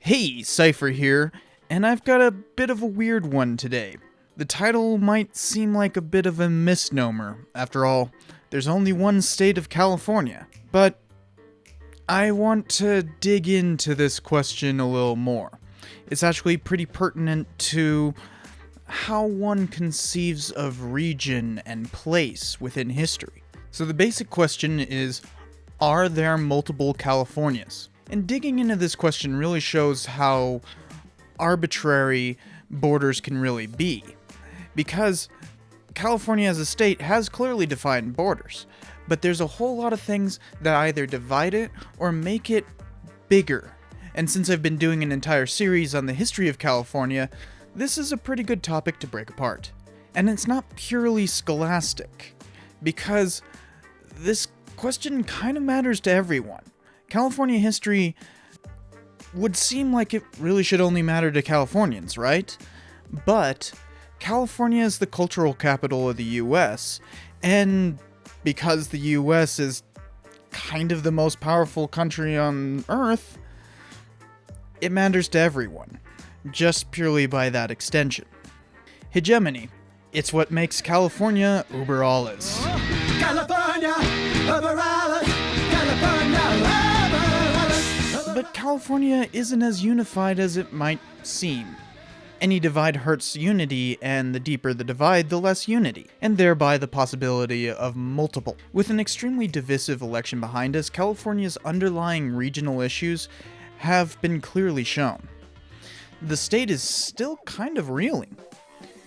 Hey, Cypher here, and I've got a bit of a weird one today. The title might seem like a bit of a misnomer. After all, there's only one state of California. But I want to dig into this question a little more. It's actually pretty pertinent to how one conceives of region and place within history. So the basic question is, are there multiple Californias? And digging into this question really shows how arbitrary borders can really be. Because California as a state has clearly defined borders, but there's a whole lot of things that either divide it or make it bigger. And since I've been doing an entire series on the history of California, this is a pretty good topic to break apart. And it's not purely scholastic, because this question kind of matters to everyone. California history would seem like it really should only matter to Californians, right? But California is the cultural capital of the US, and because the US is kind of the most powerful country on Earth, it matters to everyone, just purely by that extension. Hegemony. It's what makes California uber alles. California, uber alles, California, uber alles. But California isn't as unified as it might seem. Any divide hurts unity, and the deeper the divide, the less unity, and thereby the possibility of multiple. With an extremely divisive election behind us, California's underlying regional issues have been clearly shown. The state is still kind of reeling.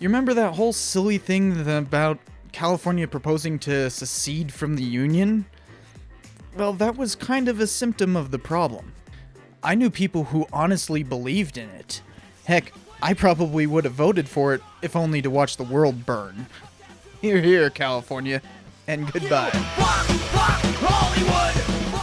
You remember that whole silly thing about California proposing to secede from the Union? Well, that was kind of a symptom of the problem. I knew people who honestly believed in it. Heck, I probably would have voted for it if only to watch the world burn. Hear, hear, California, and goodbye.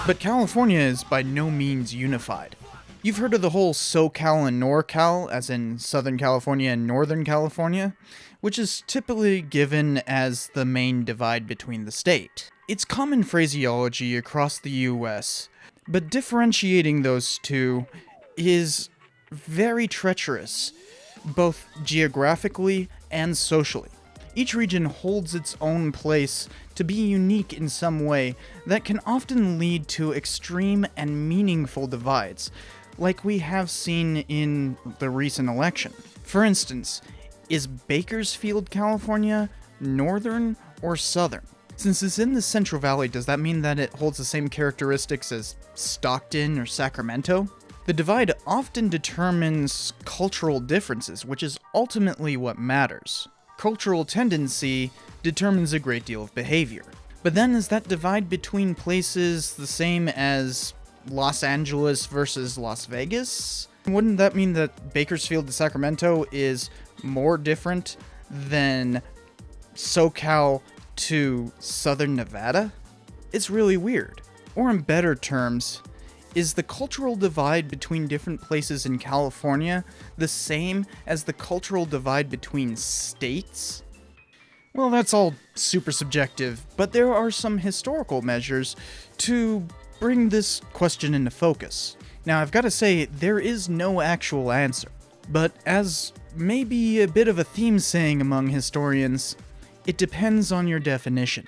But California is by no means unified. You've heard of the whole SoCal and NorCal, as in Southern California and Northern California, which is typically given as the main divide between the state. It's common phraseology across the US, but differentiating those two is very treacherous, both geographically and socially. Each region holds its own place to be unique in some way that can often lead to extreme and meaningful divides, like we have seen in the recent election. For instance, is Bakersfield, California, northern or southern? Since it's in the Central Valley, does that mean that it holds the same characteristics as Stockton or Sacramento? The divide often determines cultural differences, which is ultimately what matters. Cultural tendency determines a great deal of behavior. But then is that divide between places the same as Los Angeles versus Las Vegas? Wouldn't that mean that Bakersfield to Sacramento is more different than SoCal to Southern Nevada? It's really weird. Or in better terms, is the cultural divide between different places in California the same as the cultural divide between states? Well, that's all super subjective, but there are some historical measures to bring this question into focus. Now, I've got to say, there is no actual answer, but as maybe a bit of a theme saying among historians, it depends on your definition.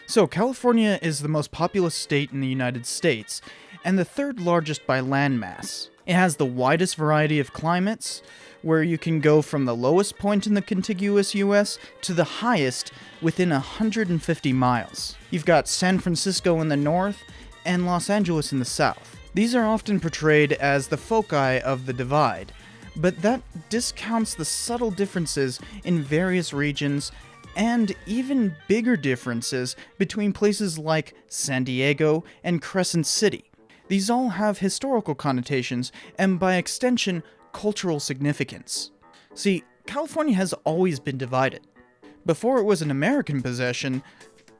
So, California is the most populous state in the United States, and the third largest by landmass. It has the widest variety of climates, where you can go from the lowest point in the contiguous US to the highest within 150 miles. You've got San Francisco in the north, and Los Angeles in the south. These are often portrayed as the foci of the divide, but that discounts the subtle differences in various regions and even bigger differences between places like San Diego and Crescent City. These all have historical connotations and, by extension, cultural significance. See, California has always been divided. Before it was an American possession,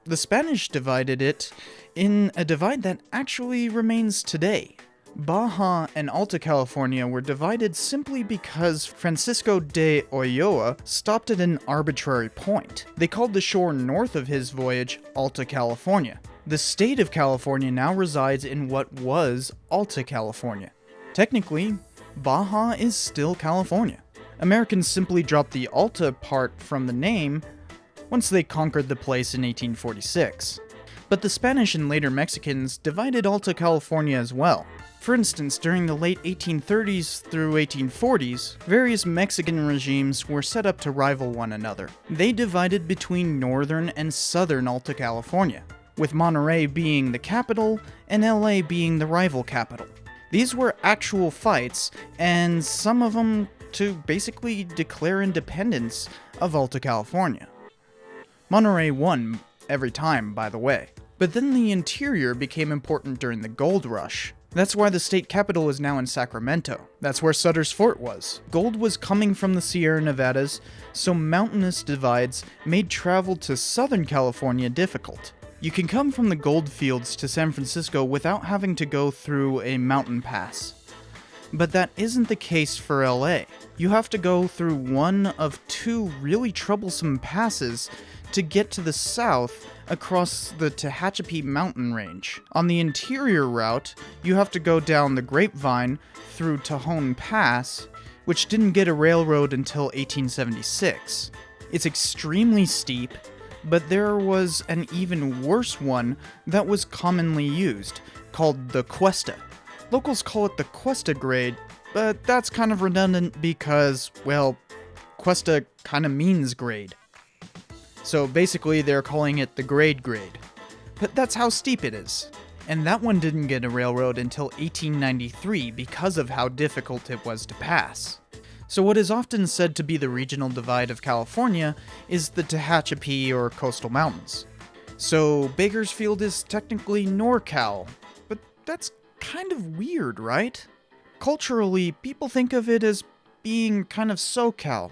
the Spanish divided it in a divide that actually remains today. Baja and Alta California were divided simply because Francisco de Ulloa stopped at an arbitrary point. They called the shore north of his voyage Alta California. The state of California now resides in what was Alta California. Technically, Baja is still California. Americans simply dropped the Alta part from the name once they conquered the place in 1846. But the Spanish and later Mexicans divided Alta California as well. For instance, during the late 1830s through 1840s, various Mexican regimes were set up to rival one another. They divided between northern and southern Alta California, with Monterrey being the capital and LA being the rival capital. These were actual fights, and some of them to basically declare independence of Alta California. Monterrey won every time, by the way. But then the interior became important during the gold rush. That's why the state capital is now in Sacramento. That's where Sutter's Fort was. Gold was coming from the Sierra Nevadas, so mountainous divides made travel to Southern California difficult. You can come from the gold fields to San Francisco without having to go through a mountain pass. But that isn't the case for LA. You have to go through one of two really troublesome passes to get to the south across the Tehachapi mountain range. On the interior route, you have to go down the Grapevine through Tejon Pass, which didn't get a railroad until 1876. It's extremely steep, but there was an even worse one that was commonly used, called the Cuesta. Locals call it the Cuesta grade, but that's kind of redundant because, well, Cuesta kind of means grade. So basically they're calling it the grade. But that's how steep it is. And that one didn't get a railroad until 1893 because of how difficult it was to pass. So what is often said to be the regional divide of California is the Tehachapi or coastal mountains. So Bakersfield is technically NorCal, but that's kind of weird, right? Culturally, people think of it as being kind of SoCal.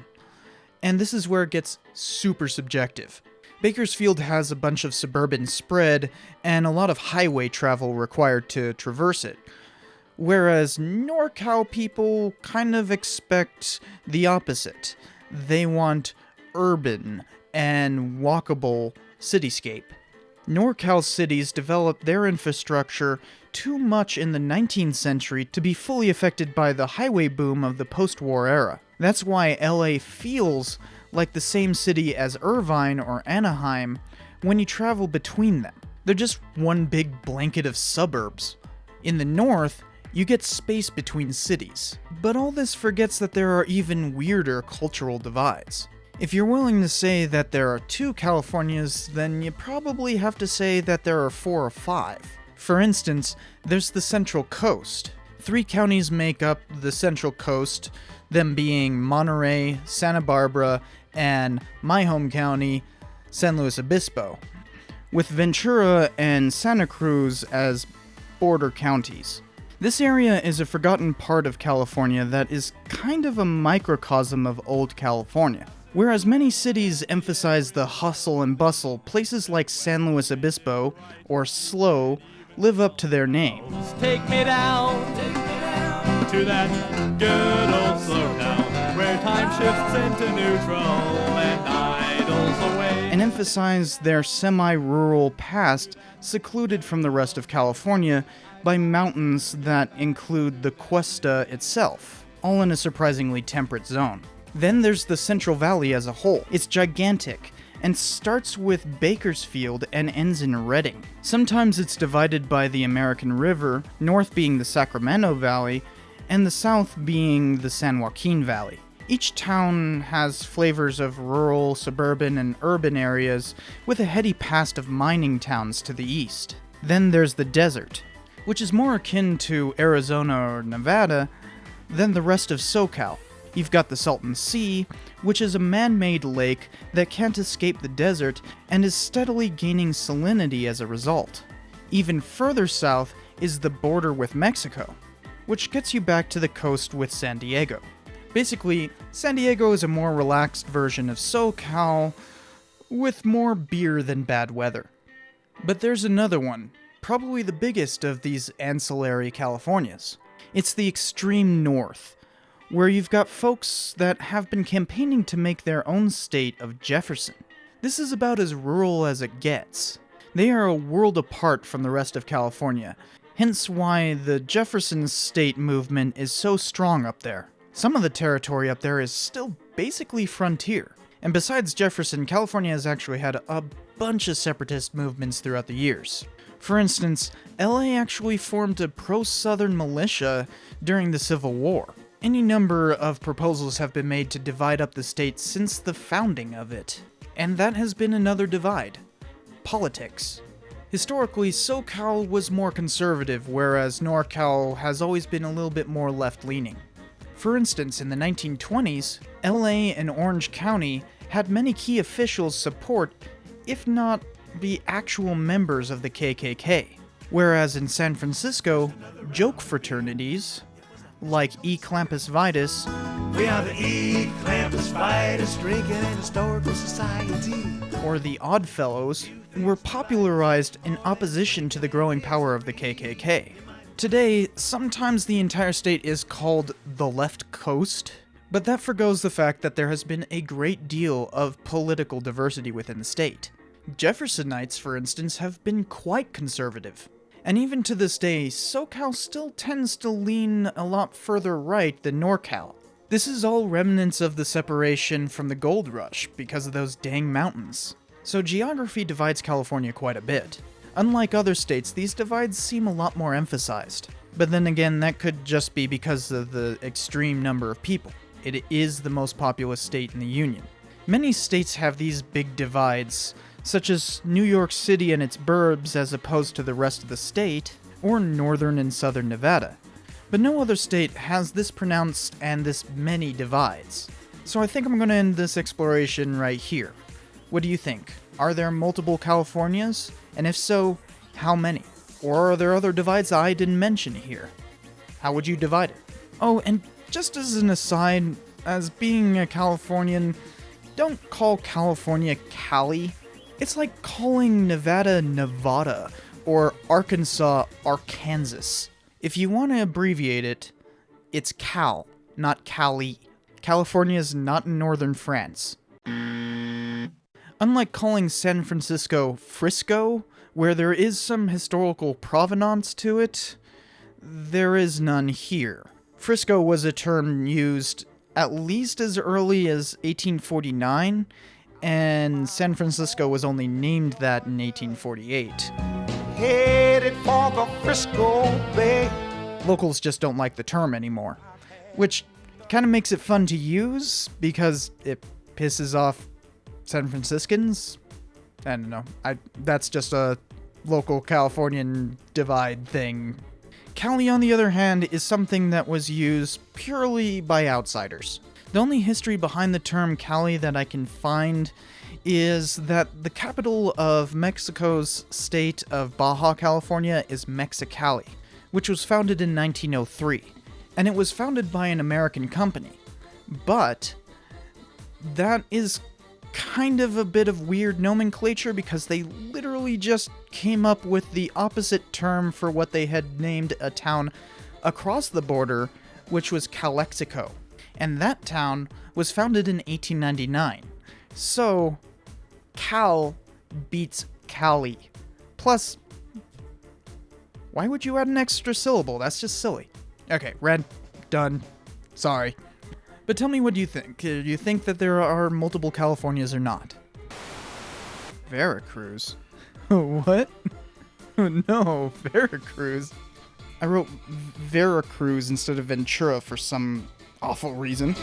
And this is where it gets super subjective. Bakersfield has a bunch of suburban spread and a lot of highway travel required to traverse it, whereas NorCal people kind of expect the opposite. They want urban and walkable cityscape. NorCal cities developed their infrastructure too much in the 19th century to be fully affected by the highway boom of the post-war era. That's why LA feels like the same city as Irvine or Anaheim when you travel between them. They're just one big blanket of suburbs. In the north, you get space between cities. But all this forgets that there are even weirder cultural divides. If you're willing to say that there are 2 Californias, then you probably have to say that there are 4 or 5. For instance, there's the Central Coast. 3 counties make up the Central Coast, them being Monterey, Santa Barbara, and my home county, San Luis Obispo, with Ventura and Santa Cruz as border counties. This area is a forgotten part of California that is kind of a microcosm of old California. Whereas many cities emphasize the hustle and bustle, places like San Luis Obispo, or SLO, live up to their name. Take me down to that good old slow town where time shifts into neutral and idles away. And emphasize their semi-rural past, secluded from the rest of California by mountains that include the Cuesta itself, all in a surprisingly temperate zone. Then there's the Central Valley as a whole. It's gigantic, and starts with Bakersfield and ends in Redding. Sometimes it's divided by the American River, north being the Sacramento Valley, and the south being the San Joaquin Valley. Each town has flavors of rural, suburban, and urban areas, with a heady past of mining towns to the east. Then there's the desert, which is more akin to Arizona or Nevada than the rest of SoCal. You've got the Salton Sea, which is a man-made lake that can't escape the desert and is steadily gaining salinity as a result. Even further south is the border with Mexico, which gets you back to the coast with San Diego. Basically, San Diego is a more relaxed version of SoCal, with more beer than bad weather. But there's another one, probably the biggest of these ancillary Californias. It's the extreme north, where you've got folks that have been campaigning to make their own state of Jefferson. This is about as rural as it gets. They are a world apart from the rest of California, Hence why the Jefferson State movement is so strong up there. Some of the territory up there is still basically frontier. And besides Jefferson, California has actually had a bunch of separatist movements throughout the years. For instance, LA actually formed a pro-Southern militia during the Civil War. Any number of proposals have been made to divide up the state since the founding of it. And that has been another divide: politics. Historically, SoCal was more conservative, whereas NorCal has always been a little bit more left-leaning. For instance, in the 1920s, LA and Orange County had many key officials support, if not be actual members of the KKK. Whereas in San Francisco, joke fraternities, like E. Clampus Vitus, We are the E. Clampus Fighters, drinking in historical society. or the Oddfellows, were popularized in opposition to the growing power of the KKK. Today, sometimes the entire state is called the Left Coast, but that forgoes the fact that there has been a great deal of political diversity within the state. Jeffersonites, for instance, have been quite conservative. And even to this day, SoCal still tends to lean a lot further right than NorCal. This is all remnants of the separation from the gold rush because of those dang mountains. So geography divides California quite a bit. Unlike other states, these divides seem a lot more emphasized. But then again, that could just be because of the extreme number of people. It is the most populous state in the Union. Many states have these big divides, such as New York City and its burbs as opposed to the rest of the state, or northern and southern Nevada. But no other state has this pronounced and this many divides. So I think I'm going to end this exploration right here. What do you think? Are there multiple Californias? And if so, how many? Or are there other divides I didn't mention here? How would you divide it? Oh, and just as an aside, as being a Californian, don't call California Cali. It's like calling Nevada Nevada, or Arkansas Arkansas. If you want to abbreviate it, it's Cal, not Cali. California is not in northern France. Unlike calling San Francisco Frisco, where there is some historical provenance to it, there is none here. Frisco was a term used at least as early as 1849, and San Francisco was only named that in 1848. Headed for the Frisco Bay. Locals just don't like the term anymore, which kind of makes it fun to use because it pisses off San Franciscans. I don't know. That's just a local Californian divide thing. Cali, on the other hand, is something that was used purely by outsiders. The only history behind the term Cali that I can find is that the capital of Mexico's state of Baja California is Mexicali, which was founded in 1903, and it was founded by an American company. But that is kind of a bit of weird nomenclature because they literally just came up with the opposite term for what they had named a town across the border, which was Calexico. And that town was founded in 1899. So, Cal beats Cali. Plus, why would you add an extra syllable? That's just silly. Okay, red. Done. Sorry. But tell me, what do you think? Do you think that there are multiple Californias or not? Veracruz? What? No, Veracruz. I wrote Veracruz instead of Ventura for some awful reason.